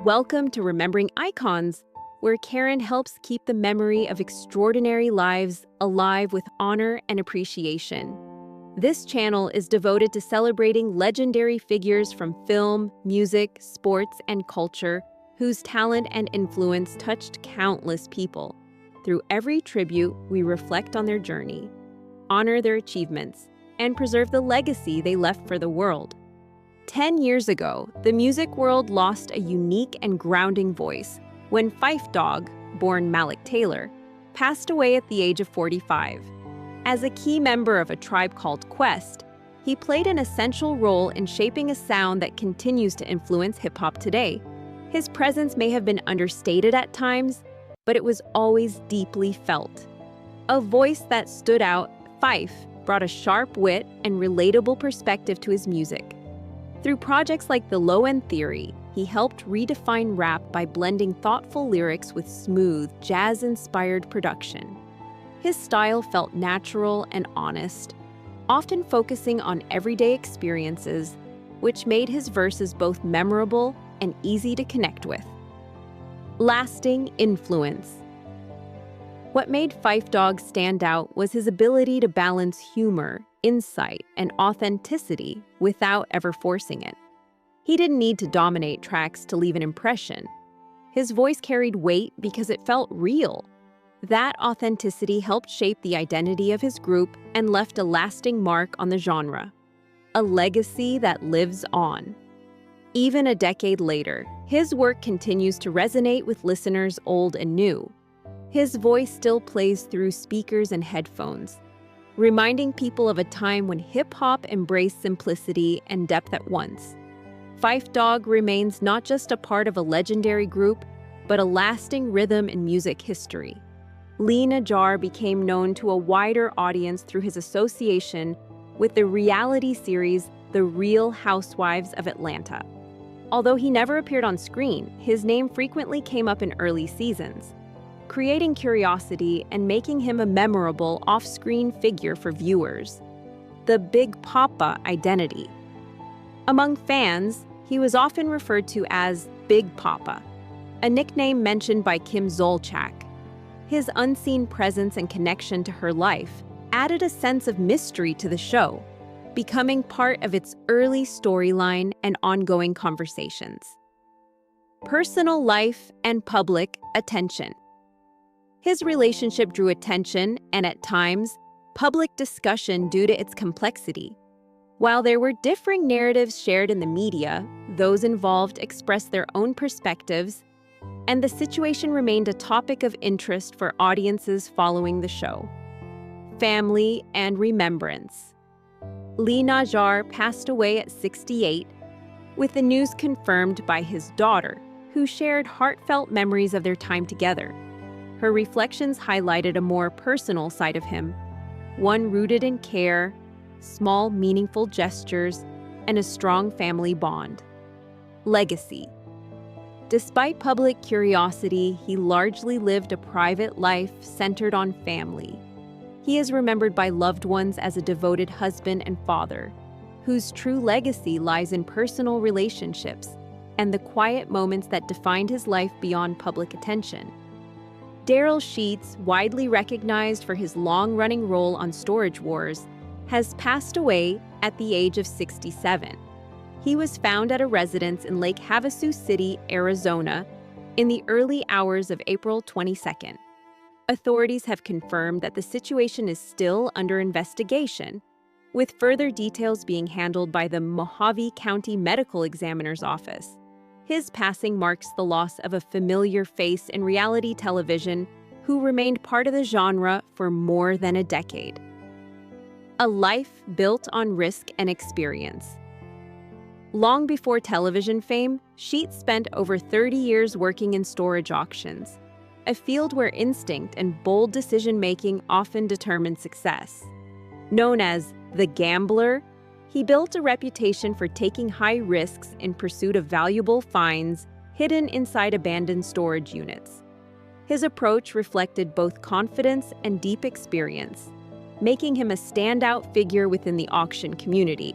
Welcome to Remembering Icons, where Karen helps keep the memory of extraordinary lives alive with honor and appreciation. This channel is devoted to celebrating legendary figures from film, music, sports, and culture whose talent and influence touched countless people. Through every tribute, we reflect on their journey, honor their achievements, and preserve the legacy they left for the world. 10 years ago, the music world lost a unique and grounding voice when Phife Dawg, born Malik Taylor, passed away at the age of 45. As a key member of a tribe called Quest, he played an essential role in shaping a sound that continues to influence hip-hop today. His presence may have been understated at times, but it was always deeply felt. A voice that stood out, Phife brought a sharp wit and relatable perspective to his music. Through projects like The Low End Theory, he helped redefine rap by blending thoughtful lyrics with smooth, jazz-inspired production. His style felt natural and honest, often focusing on everyday experiences, which made his verses both memorable and easy to connect with. Lasting influence. What made Phife Dawg stand out was his ability to balance humor, insight, and authenticity without ever forcing it. He didn't need to dominate tracks to leave an impression. His voice carried weight because it felt real. That authenticity helped shape the identity of his group and left a lasting mark on the genre. A legacy that lives on. Even a decade later, his work continues to resonate with listeners old and new. His voice still plays through speakers and headphones, reminding people of a time when hip-hop embraced simplicity and depth at once. Phife Dawg remains not just a part of a legendary group, but a lasting rhythm in music history. Lee Najar became known to a wider audience through his association with the reality series The Real Housewives of Atlanta. Although he never appeared on screen, his name frequently came up in early seasons, creating curiosity and making him a memorable off-screen figure for viewers. The Big Papa identity. Among fans, he was often referred to as Big Papa, a nickname mentioned by Kim Zolciak. His unseen presence and connection to her life added a sense of mystery to the show, becoming part of its early storyline and ongoing conversations. Personal life and public attention. His relationship drew attention and, at times, public discussion due to its complexity. While there were differing narratives shared in the media, those involved expressed their own perspectives, and the situation remained a topic of interest for audiences following the show. Family and remembrance. Lee Najar passed away at 68, with the news confirmed by his daughter, who shared heartfelt memories of their time together. Her reflections highlighted a more personal side of him, one rooted in care, small, meaningful gestures, and a strong family bond. Legacy. Despite public curiosity, he largely lived a private life centered on family. He is remembered by loved ones as a devoted husband and father, whose true legacy lies in personal relationships and the quiet moments that defined his life beyond public attention. Darrell Sheets, widely recognized for his long-running role on Storage Wars, has passed away at the age of 67. He was found at a residence in Lake Havasu City, Arizona, in the early hours of April 22nd. Authorities have confirmed that the situation is still under investigation, with further details being handled by the Mojave County Medical Examiner's Office. His passing marks the loss of a familiar face in reality television who remained part of the genre for more than a decade. A life built on risk and experience. Long before television fame, Sheets spent over 30 years working in storage auctions, a field where instinct and bold decision-making often determine success. Known as the gambler, he built a reputation for taking high risks in pursuit of valuable finds hidden inside abandoned storage units. His approach reflected both confidence and deep experience, making him a standout figure within the auction community.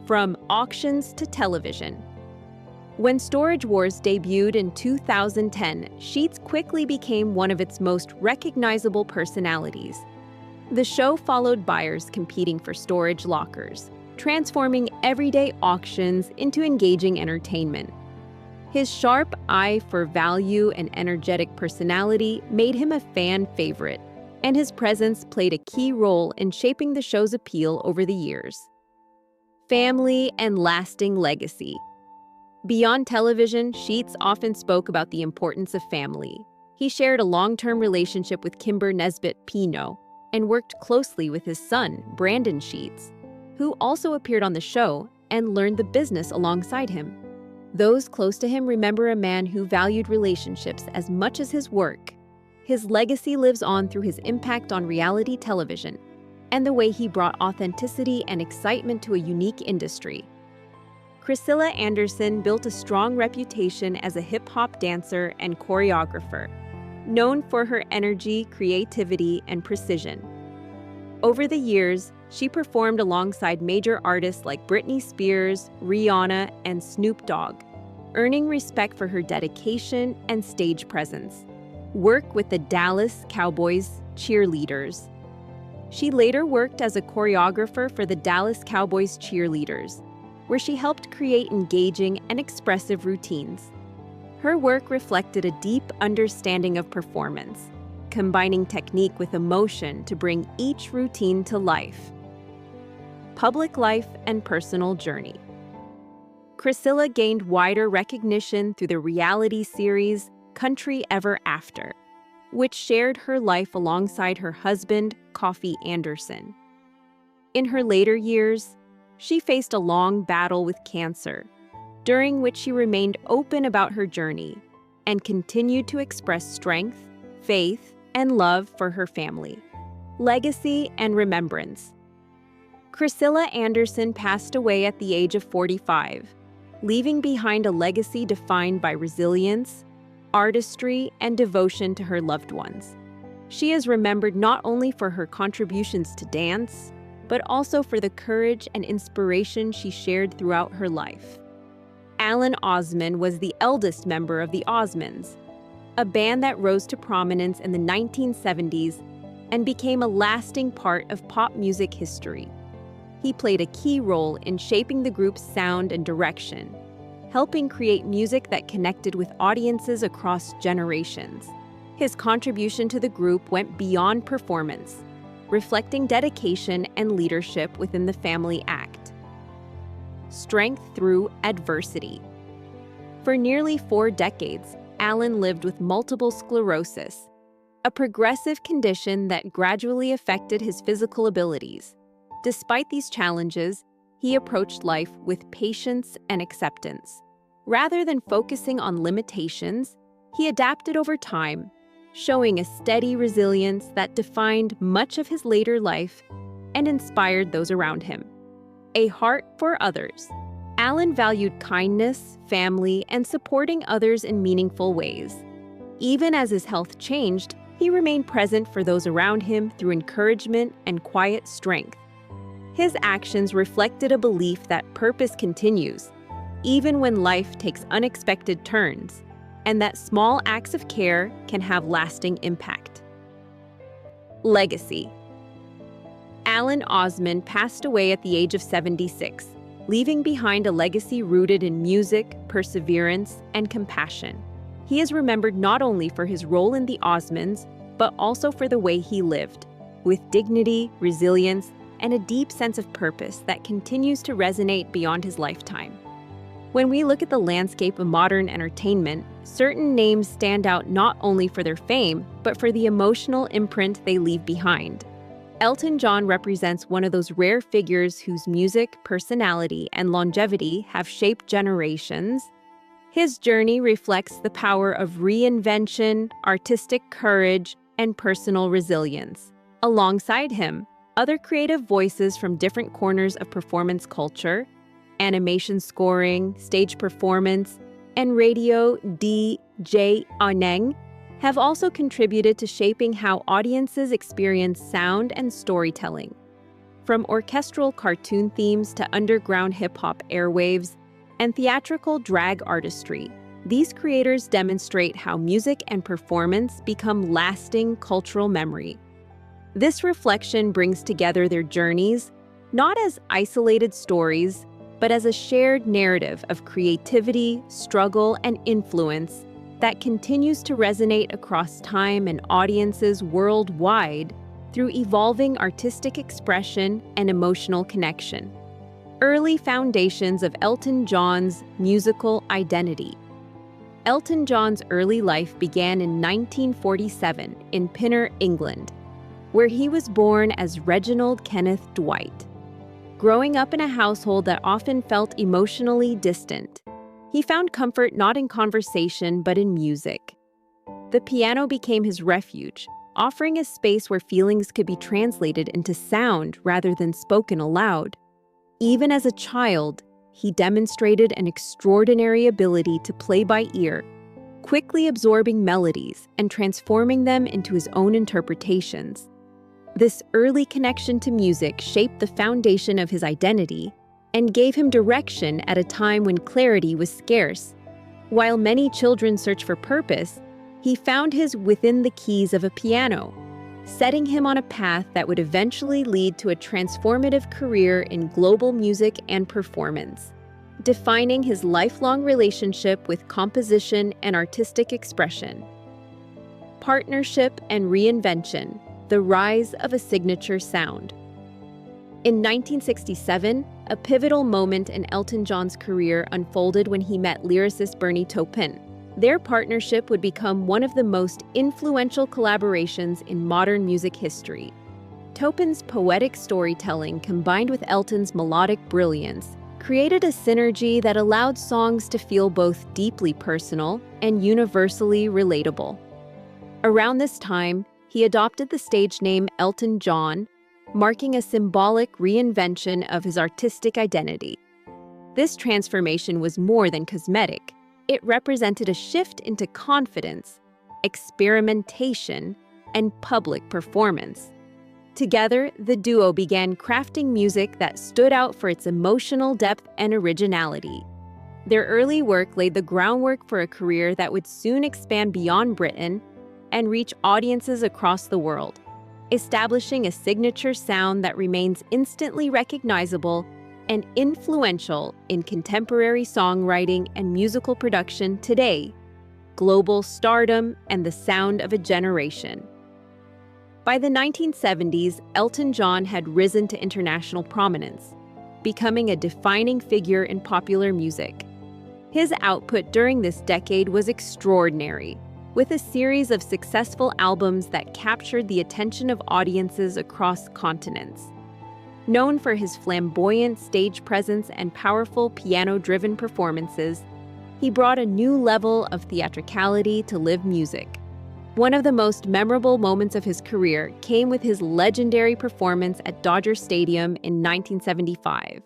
From auctions to television. When Storage Wars debuted in 2010, Sheets quickly became one of its most recognizable personalities. The show followed buyers competing for storage lockers, transforming everyday auctions into engaging entertainment. His sharp eye for value and energetic personality made him a fan favorite, and his presence played a key role in shaping the show's appeal over the years. Family and lasting legacy. Beyond television, Sheets often spoke about the importance of family. He shared a long-term relationship with Kimber Nesbitt Pino and worked closely with his son, Brandon Sheets, who also appeared on the show and learned the business alongside him. Those close to him remember a man who valued relationships as much as his work. His legacy lives on through his impact on reality television and the way he brought authenticity and excitement to a unique industry. Priscilla Anderson built a strong reputation as a hip-hop dancer and choreographer, known for her energy, creativity, and precision. Over the years, she performed alongside major artists like Britney Spears, Rihanna, and Snoop Dogg, earning respect for her dedication and stage presence. Work with the Dallas Cowboys cheerleaders. She later worked as a choreographer for the Dallas Cowboys cheerleaders, where she helped create engaging and expressive routines. Her work reflected a deep understanding of performance, combining technique with emotion to bring each routine to life. Public life and personal journey. Priscilla gained wider recognition through the reality series Country Ever After, which shared her life alongside her husband, Kofi Anderson. In her later years, she faced a long battle with cancer, during which she remained open about her journey and continued to express strength, faith, and love for her family. Legacy and remembrance. Priscilla Anderson passed away at the age of 45, leaving behind a legacy defined by resilience, artistry, and devotion to her loved ones. She is remembered not only for her contributions to dance, but also for the courage and inspiration she shared throughout her life. Alan Osmond was the eldest member of the Osmonds, a band that rose to prominence in the 1970s and became a lasting part of pop music history. He played a key role in shaping the group's sound and direction, helping create music that connected with audiences across generations. His contribution to the group went beyond performance, reflecting dedication and leadership within the family act. Strength through adversity. For nearly 4 decades, Alan lived with multiple sclerosis, a progressive condition that gradually affected his physical abilities. Despite these challenges, he approached life with patience and acceptance. Rather than focusing on limitations, he adapted over time, showing a steady resilience that defined much of his later life and inspired those around him. A heart for others. Alan valued kindness, family, and supporting others in meaningful ways. Even as his health changed, he remained present for those around him through encouragement and quiet strength. His actions reflected a belief that purpose continues, even when life takes unexpected turns, and that small acts of care can have lasting impact. Legacy. Alan Osmond passed away at the age of 76, leaving behind a legacy rooted in music, perseverance, and compassion. He is remembered not only for his role in the Osmonds, but also for the way he lived, with dignity, resilience, and a deep sense of purpose that continues to resonate beyond his lifetime. When we look at the landscape of modern entertainment, certain names stand out not only for their fame, but for the emotional imprint they leave behind. Elton John represents one of those rare figures whose music, personality, and longevity have shaped generations. His journey reflects the power of reinvention, artistic courage, and personal resilience. Alongside him, other creative voices from different corners of performance culture, animation scoring, stage performance, and radio DJ Aneng have also contributed to shaping how audiences experience sound and storytelling. From orchestral cartoon themes to underground hip-hop airwaves, and theatrical drag artistry. These creators demonstrate how music and performance become lasting cultural memory. This reflection brings together their journeys, not as isolated stories, but as a shared narrative of creativity, struggle, and influence that continues to resonate across time and audiences worldwide through evolving artistic expression and emotional connection. Early foundations of Elton John's musical identity. Elton John's early life began in 1947 in Pinner, England, where he was born as Reginald Kenneth Dwight. Growing up in a household that often felt emotionally distant, he found comfort not in conversation but in music. The piano became his refuge, offering a space where feelings could be translated into sound rather than spoken aloud. Even as a child, he demonstrated an extraordinary ability to play by ear, quickly absorbing melodies and transforming them into his own interpretations. This early connection to music shaped the foundation of his identity and gave him direction at a time when clarity was scarce. While many children search for purpose, he found his within the keys of a piano, setting him on a path that would eventually lead to a transformative career in global music and performance, defining his lifelong relationship with composition and artistic expression. Partnership and reinvention, the rise of a signature sound. In 1967, a pivotal moment in Elton John's career unfolded when he met lyricist Bernie Taupin. Their partnership would become one of the most influential collaborations in modern music history. Taupin's poetic storytelling combined with Elton's melodic brilliance created a synergy that allowed songs to feel both deeply personal and universally relatable. Around this time, he adopted the stage name Elton John, marking a symbolic reinvention of his artistic identity. This transformation was more than cosmetic. It represented a shift into confidence, experimentation, and public performance. Together, the duo began crafting music that stood out for its emotional depth and originality. Their early work laid the groundwork for a career that would soon expand beyond Britain and reach audiences across the world, establishing a signature sound that remains instantly recognizable and influential in contemporary songwriting and musical production today, global stardom and the sound of a generation. By the 1970s, Elton John had risen to international prominence, becoming a defining figure in popular music. His output during this decade was extraordinary, with a series of successful albums that captured the attention of audiences across continents. Known for his flamboyant stage presence and powerful piano-driven performances, he brought a new level of theatricality to live music. One of the most memorable moments of his career came with his legendary performance at Dodger Stadium in 1975,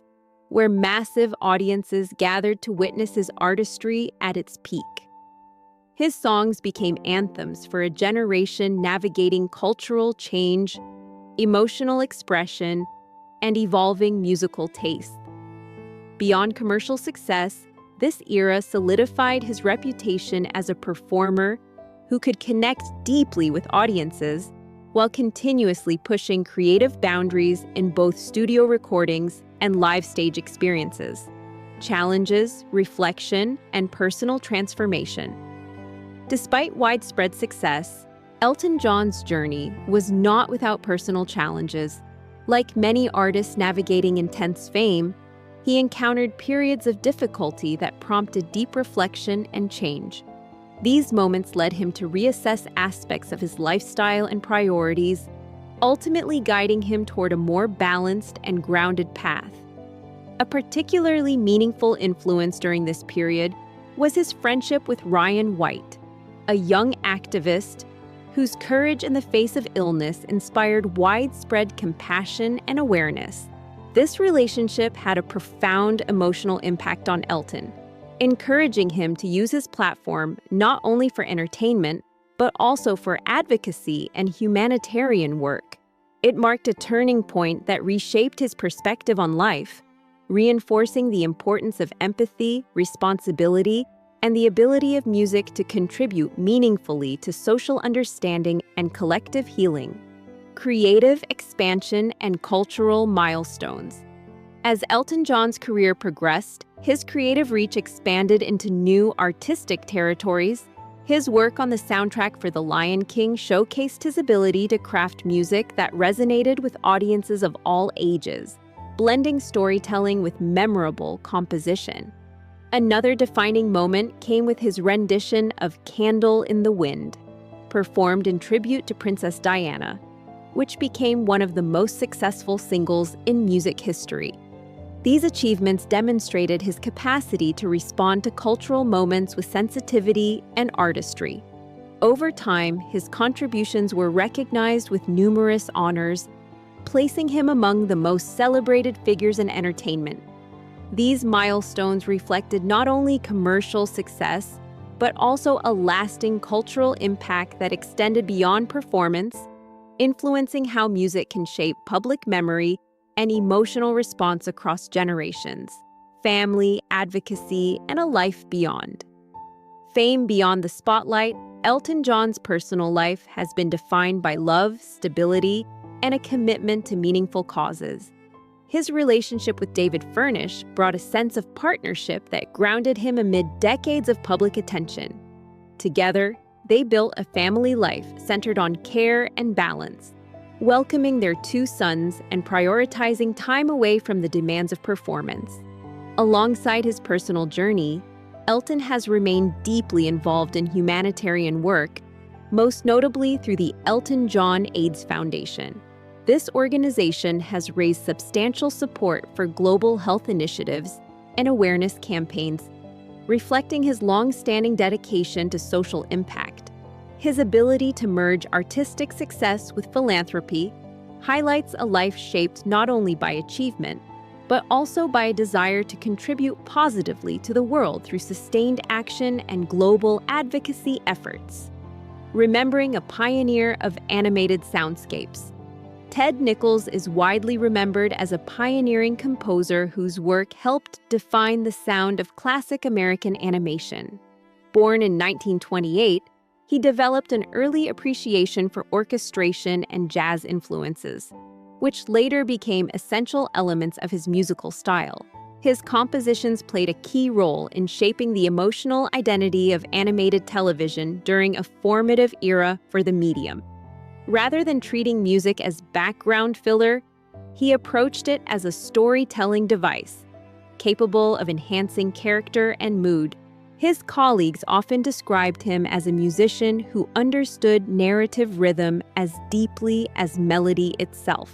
where massive audiences gathered to witness his artistry at its peak. His songs became anthems for a generation navigating cultural change, emotional expression, and evolving musical taste. Beyond commercial success, this era solidified his reputation as a performer who could connect deeply with audiences while continuously pushing creative boundaries in both studio recordings and live stage experiences. Challenges, reflection, and personal transformation. Despite widespread success, Elton John's journey was not without personal challenges. Like many artists navigating intense fame, he encountered periods of difficulty that prompted deep reflection and change. These moments led him to reassess aspects of his lifestyle and priorities, ultimately guiding him toward a more balanced and grounded path. A particularly meaningful influence during this period was his friendship with Ryan White, a young activist whose courage in the face of illness inspired widespread compassion and awareness. This relationship had a profound emotional impact on Elton, encouraging him to use his platform not only for entertainment, but also for advocacy and humanitarian work. It marked a turning point that reshaped his perspective on life, reinforcing the importance of empathy, responsibility, and the ability of music to contribute meaningfully to social understanding and collective healing. Creative expansion and cultural milestones. As Elton John's career progressed, his creative reach expanded into new artistic territories. His work on the soundtrack for The Lion King showcased his ability to craft music that resonated with audiences of all ages, blending storytelling with memorable composition. Another defining moment came with his rendition of Candle in the Wind, performed in tribute to Princess Diana, which became one of the most successful singles in music history. These achievements demonstrated his capacity to respond to cultural moments with sensitivity and artistry. Over time, his contributions were recognized with numerous honors, placing him among the most celebrated figures in entertainment. These milestones reflected not only commercial success, but also a lasting cultural impact that extended beyond performance, influencing how music can shape public memory and emotional response across generations, family, advocacy, and a life beyond. Fame beyond the spotlight, Elton John's personal life has been defined by love, stability, and a commitment to meaningful causes. His relationship with David Furnish brought a sense of partnership that grounded him amid decades of public attention. Together, they built a family life centered on care and balance, welcoming their 2 sons and prioritizing time away from the demands of performance. Alongside his personal journey, Elton has remained deeply involved in humanitarian work, most notably through the Elton John AIDS Foundation. This organization has raised substantial support for global health initiatives and awareness campaigns, reflecting his long-standing dedication to social impact. His ability to merge artistic success with philanthropy highlights a life shaped not only by achievement, but also by a desire to contribute positively to the world through sustained action and global advocacy efforts. Remembering a pioneer of animated soundscapes, Ted Nichols is widely remembered as a pioneering composer whose work helped define the sound of classic American animation. Born in 1928, he developed an early appreciation for orchestration and jazz influences, which later became essential elements of his musical style. His compositions played a key role in shaping the emotional identity of animated television during a formative era for the medium. Rather than treating music as background filler, he approached it as a storytelling device, capable of enhancing character and mood. His colleagues often described him as a musician who understood narrative rhythm as deeply as melody itself.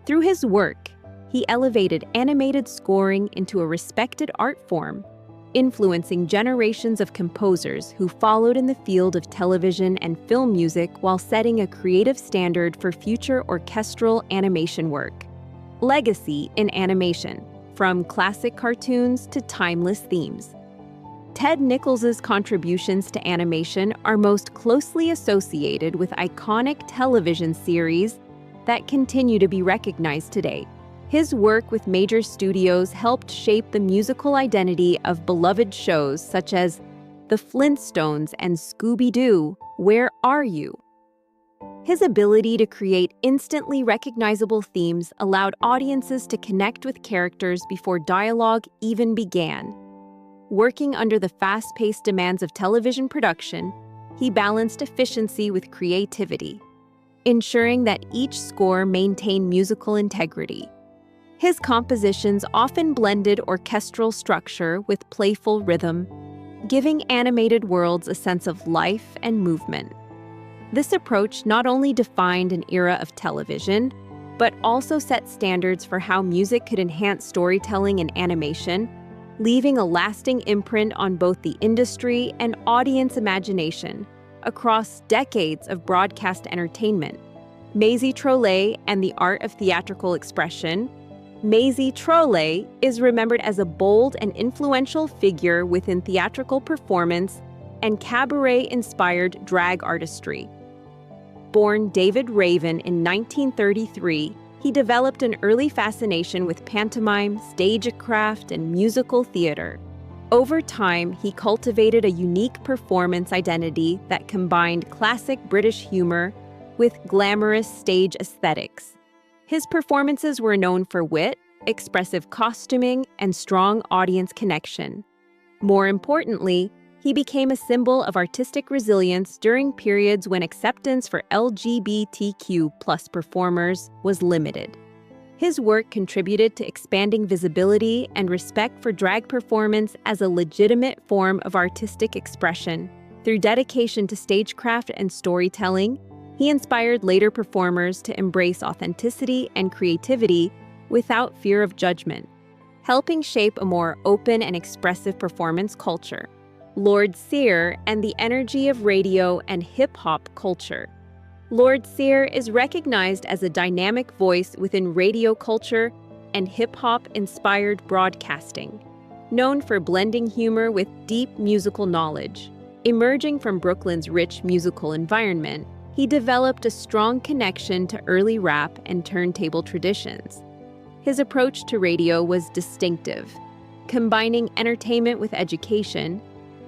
Through his work, he elevated animated scoring into a respected art form, influencing generations of composers who followed in the field of television and film music while setting a creative standard for future orchestral animation work. Legacy in animation, from classic cartoons to timeless themes. Ted Nichols' contributions to animation are most closely associated with iconic television series that continue to be recognized today. His work with major studios helped shape the musical identity of beloved shows such as The Flintstones and Scooby-Doo, Where Are You? His ability to create instantly recognizable themes allowed audiences to connect with characters before dialogue even began. Working under the fast-paced demands of television production, he balanced efficiency with creativity, ensuring that each score maintained musical integrity. His compositions often blended orchestral structure with playful rhythm, giving animated worlds a sense of life and movement. This approach not only defined an era of television, but also set standards for how music could enhance storytelling and animation, leaving a lasting imprint on both the industry and audience imagination across decades of broadcast entertainment. Maisie Trolé and the Art of Theatrical Expression. Maisie Trolé is remembered as a bold and influential figure within theatrical performance and cabaret-inspired drag artistry. Born David Raven in 1933, he developed an early fascination with pantomime, stagecraft, and musical theater. Over time, he cultivated a unique performance identity that combined classic British humor with glamorous stage aesthetics. His performances were known for wit, expressive costuming, and strong audience connection. More importantly, he became a symbol of artistic resilience during periods when acceptance for LGBTQ+ performers was limited. His work contributed to expanding visibility and respect for drag performance as a legitimate form of artistic expression. Through dedication to stagecraft and storytelling, he inspired later performers to embrace authenticity and creativity without fear of judgment, helping shape a more open and expressive performance culture. Lord Sear and the energy of radio and hip-hop culture. Lord Sear is recognized as a dynamic voice within radio culture and hip-hop-inspired broadcasting, known for blending humor with deep musical knowledge. Emerging from Brooklyn's rich musical environment, he developed a strong connection to early rap and turntable traditions. His approach to radio was distinctive, combining entertainment with education,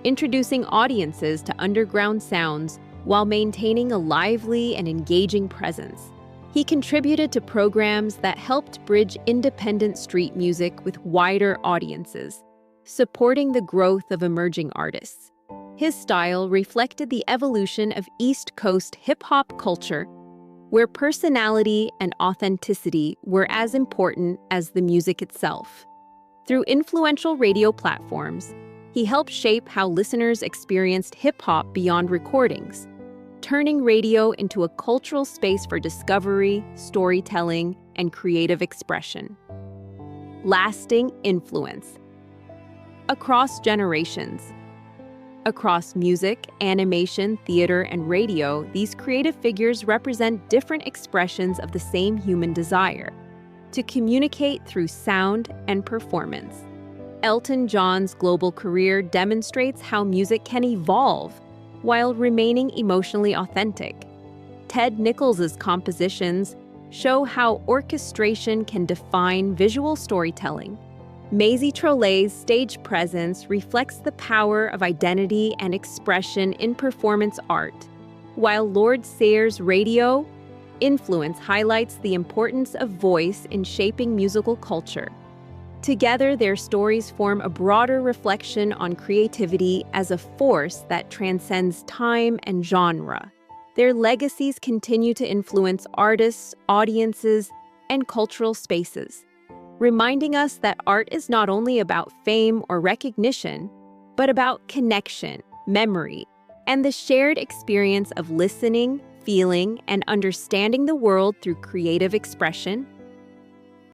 introducing audiences to underground sounds while maintaining a lively and engaging presence. He contributed to programs that helped bridge independent street music with wider audiences, supporting the growth of emerging artists. His style reflected the evolution of East Coast hip-hop culture, where personality and authenticity were as important as the music itself. Through influential radio platforms, he helped shape how listeners experienced hip-hop beyond recordings, turning radio into a cultural space for discovery, storytelling, and creative expression. Lasting influence. Across generations. Across music, animation, theater, and radio, these creative figures represent different expressions of the same human desire to communicate through sound and performance. Elton John's global career demonstrates how music can evolve while remaining emotionally authentic. Ted Nichols' compositions show how orchestration can define visual storytelling. Maisie Trolé's stage presence reflects the power of identity and expression in performance art, while Lord Sear's radio influence highlights the importance of voice in shaping musical culture. Together, their stories form a broader reflection on creativity as a force that transcends time and genre. Their legacies continue to influence artists, audiences, and cultural spaces, reminding us that art is not only about fame or recognition, but about connection, memory, and the shared experience of listening, feeling, and understanding the world through creative expression.